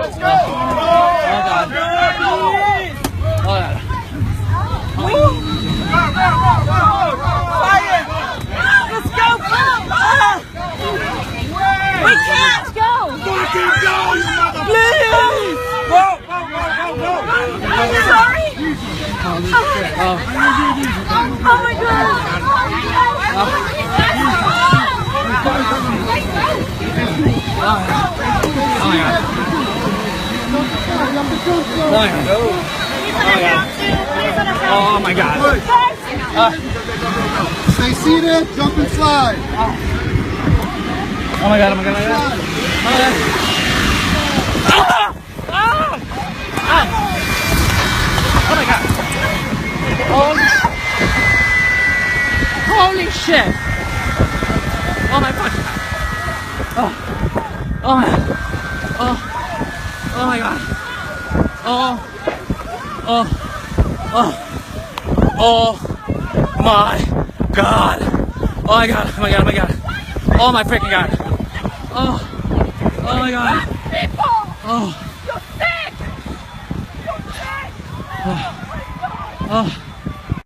Let's go! Oh God. Oh God. Fire! Let's go! We can't go! Fucking go, you motherfucker! Please! Go! I'm sorry! Oh my God! Oh my God. Stay seated, jump and slide. Oh my God. Oh my God. Oh my God. Oh my God. Holy shit. Oh my fucking God. Oh my. Oh my God. Oh my God. Oh my God. Oh my God. Oh my God. Oh my freaking God. Oh my God. People! Oh. You're sick! You're sick! Oh.